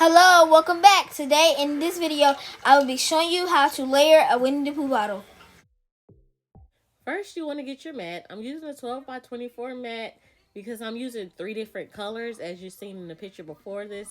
Hello, welcome back. Today in this video, I will be showing you how to layer a Winnie the Pooh bottle. First, you want to get your mat. I'm using a 12 by 24 mat because I'm using 3 different colors. As you've seen in the picture before this,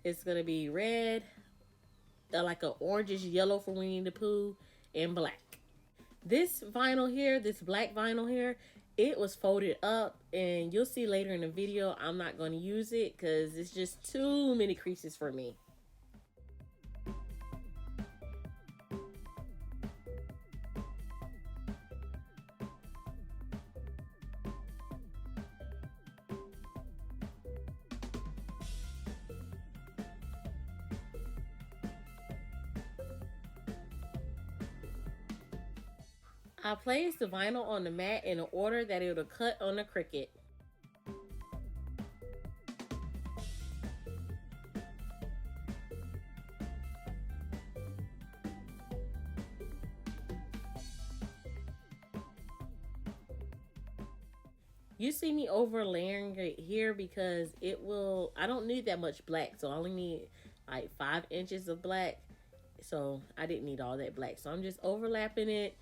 it's going to be red, like an orangish yellow for Winnie the Pooh, and black. This vinyl here, this black vinyl here, it was folded up, and you'll see later in the video I'm not going to use it because it's just too many creases for me. I placed the vinyl on the mat in the order that it would cut on the Cricut. You see me over layering it here because I don't need that much black. So I only need like 5 inches of black. So I didn't need all that black. So I'm just overlapping it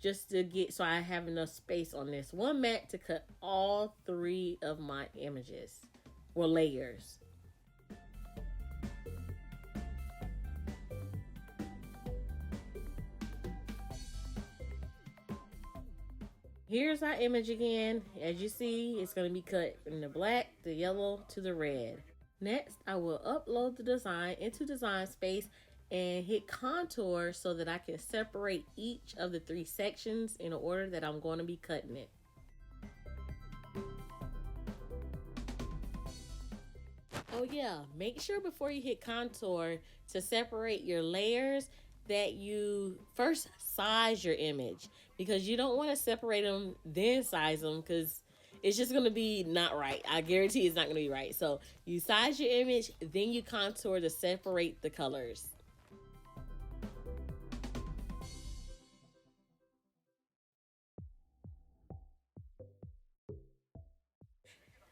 just to so I have enough space on this one mat to cut all 3 of my images or layers. Here's our image again. As you see, it's going to be cut in the black, the yellow, to the red. Next, I will upload the design into Design Space and hit contour so that I can separate each of the 3 sections in the order that I'm going to be cutting it. Oh yeah, make sure before you hit contour to separate your layers that you first size your image, because you don't want to separate them then size them because it's just going to be not right. I guarantee it's not going to be right. So you size your image, then you contour to separate the colors.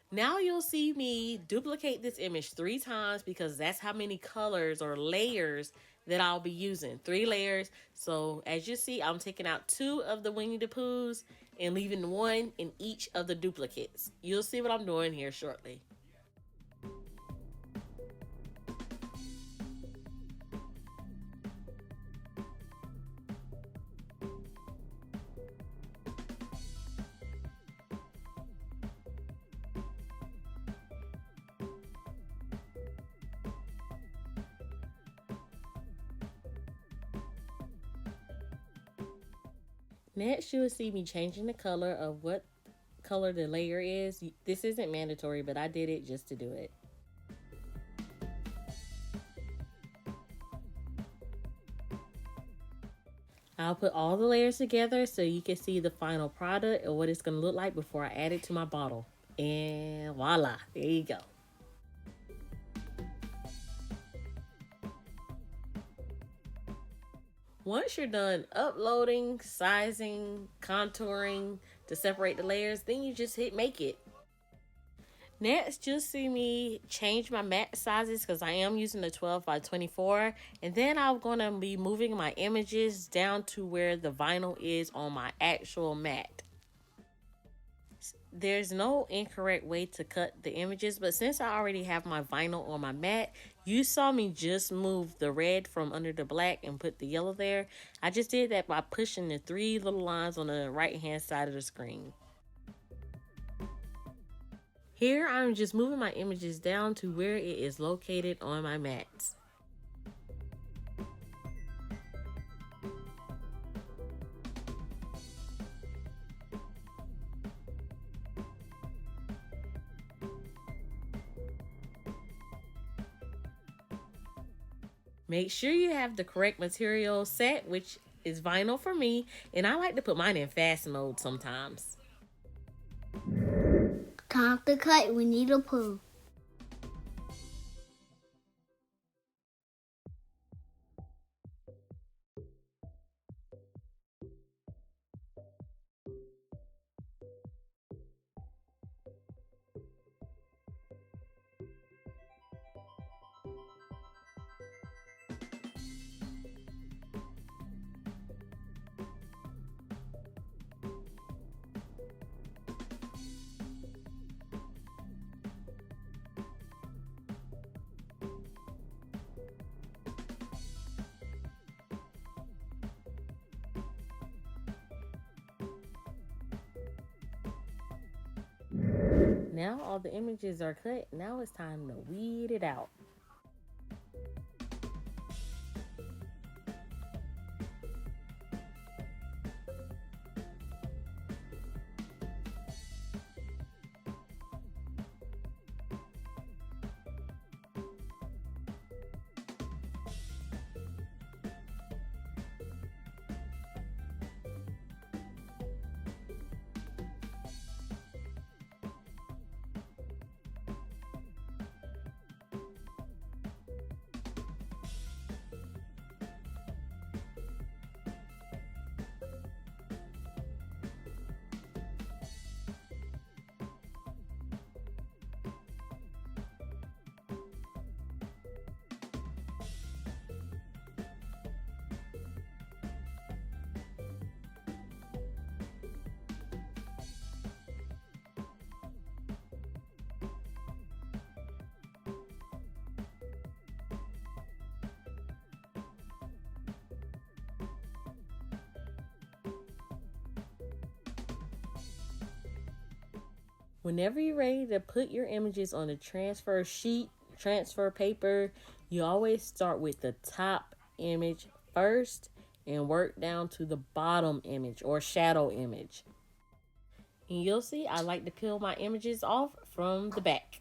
Now you'll see me duplicate this image 3 times because that's how many colors or layers that I'll be using. 3 layers. So as you see, I'm taking out 2 of the Winnie the Poohs and leaving 1 in each of the duplicates. You'll see what I'm doing here shortly. Next, you will see me changing the color of what color the layer is. This isn't mandatory, but I did it just to do it. I'll put all the layers together so you can see the final product and what it's going to look like before I add it to my bottle. And voila, there you go. Once you're done uploading, sizing, contouring to separate the layers, then you just hit make it. Next, you'll see me change my mat sizes because I am using the 12 by 24. And then I'm going to be moving my images down to where the vinyl is on my actual mat. There's no incorrect way to cut the images, but since I already have my vinyl on my mat, you saw me just move the red from under the black and put the yellow there. I just did that by pushing the 3 little lines on the right hand side of the screen. Here I'm just moving my images down to where it is located on my mats. Make sure you have the correct material set, which is vinyl for me, and I like to put mine in fast mode sometimes. Time to cut Winnie the Pooh. Now all the images are cut. Now it's time to weed it out. Whenever you're ready to put your images on a transfer sheet, transfer paper, you always start with the top image first and work down to the bottom image or shadow image. And you'll see I like to peel my images off from the back.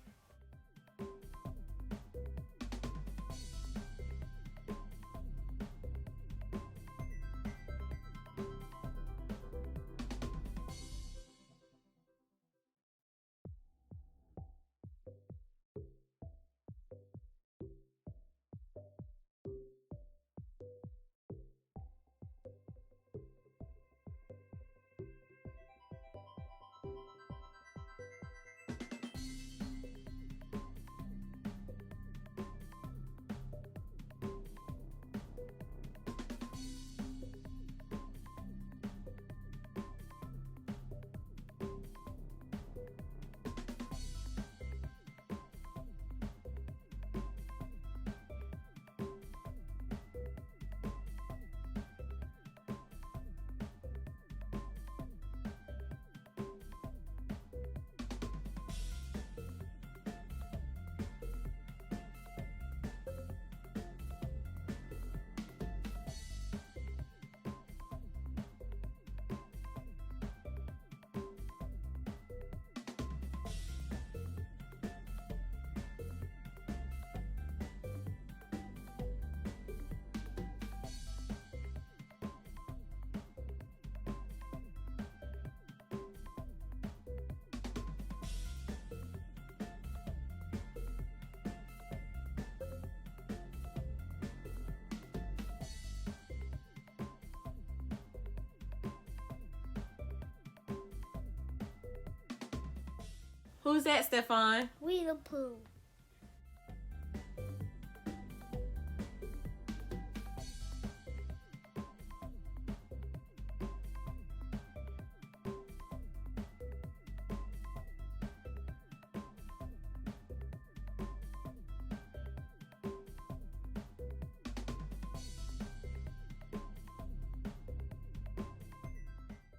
Who's that, Stefan? We the Pooh.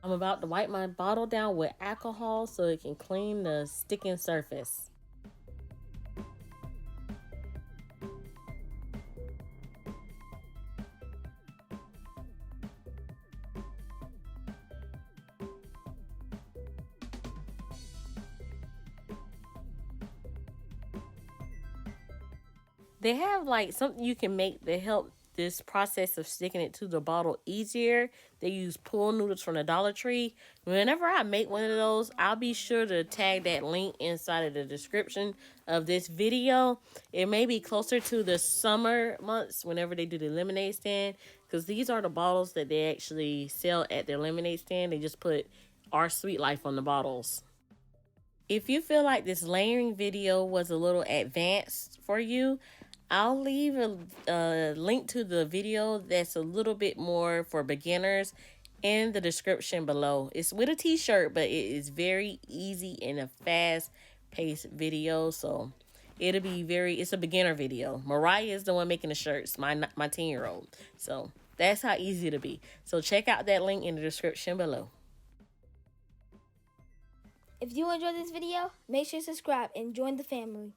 I'm about to wipe my bottle down with alcohol so it can clean the sticking surface. They have like something you can make to help this process of sticking it to the bottle easier. They use pool noodles from the Dollar Tree. Whenever I make one of those, I'll be sure to tag that link inside of the description of this video. It may be closer to the summer months whenever they do the lemonade stand, because these are the bottles that they actually sell at their lemonade stand. They just put Our Sweet Life on the bottles. If you feel like this layering video was a little advanced for you, I'll leave a link to the video that's a little bit more for beginners in the description below. It's with a t-shirt, but it is very easy and a fast-paced video, so it'll be it's a beginner video. Mariah is the one making the shirts, my 10-year-old. So that's how easy it'll be. So check out that link in the description below. If you enjoyed this video, make sure to subscribe and join the family.